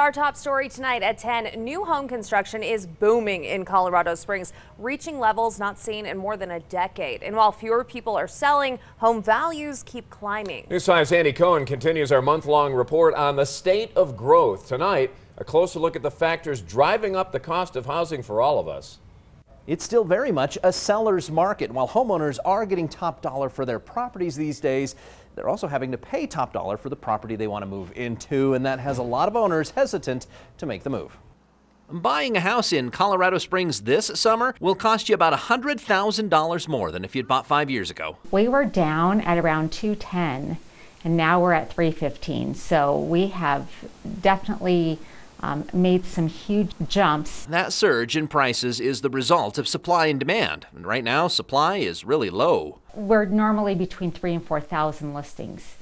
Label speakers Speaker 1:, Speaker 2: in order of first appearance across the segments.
Speaker 1: Our top story tonight at 10, new home construction is booming in Colorado Springs, reaching levels not seen in more than a decade. And while fewer people are selling, home values keep climbing. News 5's Andy Cohen continues our month-long report on the state of growth. Tonight, a closer look at the factors driving up the cost of housing for all of us.
Speaker 2: It's still very much a seller's market. While homeowners are getting top dollar for their properties these days, they're also having to pay top dollar for the property they want to move into, and that has a lot of owners hesitant to make the move. Buying a house in Colorado Springs this summer will cost you about $100,000 more than if you'd bought 5 years ago.
Speaker 3: We were down at around $210, and now we're at $315. So we have definitely made some huge jumps.
Speaker 2: That surge in prices is the result of supply and demand, and right now supply is really low.
Speaker 3: We're normally between 3,000 and 4,000 listings,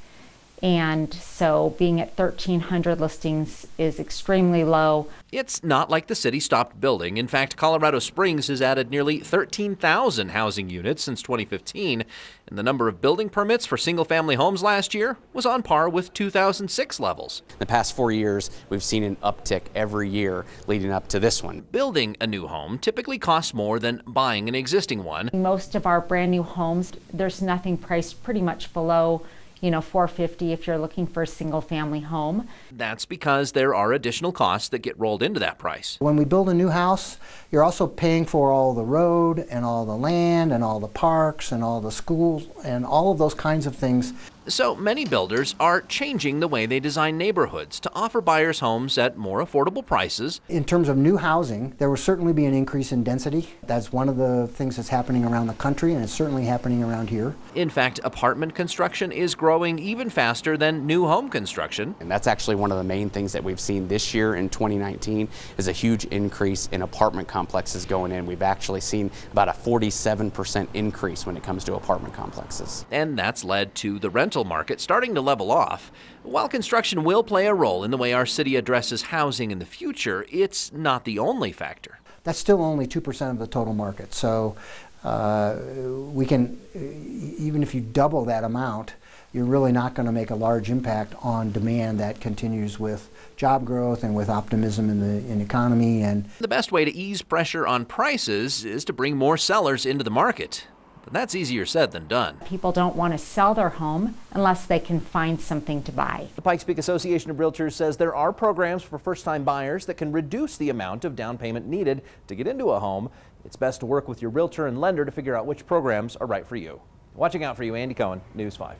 Speaker 3: and so being at 1,300 listings is extremely low.
Speaker 2: It's not like the city stopped building. In fact, Colorado Springs has added nearly 13,000 housing units since 2015, and the number of building permits for single-family homes last year was on par with 2006 levels.
Speaker 4: The past 4 years, we've seen an uptick every year leading up to this one.
Speaker 2: Building a new home typically costs more than buying an existing one.
Speaker 3: Most of our brand new homes, there's nothing priced pretty much below $450 if you're looking for a single family home.
Speaker 2: That's because there are additional costs that get rolled into that price.
Speaker 5: When we build a new house, you're also paying for all the road and all the land and all the parks and all the schools and all of those kinds of things.
Speaker 2: So many builders are changing the way they design neighborhoods to offer buyers homes at more affordable prices.
Speaker 5: In terms of new housing, there will certainly be an increase in density. That's one of the things that's happening around the country, and it's certainly happening around here.
Speaker 2: In fact, apartment construction is growing even faster than new home construction.
Speaker 4: And that's actually one of the main things that we've seen this year in 2019 is a huge increase in apartment complexes going in. We've actually seen about a 47% increase when it comes to apartment complexes.
Speaker 2: And that's led to the rental market starting to level off. While construction will play a role in the way our city addresses housing in the future, it's not the only factor.
Speaker 5: That's still only 2% of the total market. So we can, even if you double that amount, you're really not going to make a large impact on demand that continues with job growth and with optimism in the economy. And
Speaker 2: the best way to ease pressure on prices is to bring more sellers into the market. But that's easier said than done.
Speaker 3: People don't want to sell their home unless they can find something to buy.
Speaker 2: The Pikes Peak Association of Realtors says there are programs for first-time buyers that can reduce the amount of down payment needed to get into a home. It's best to work with your realtor and lender to figure out which programs are right for you. Watching out for you, Andy Cohen, News 5.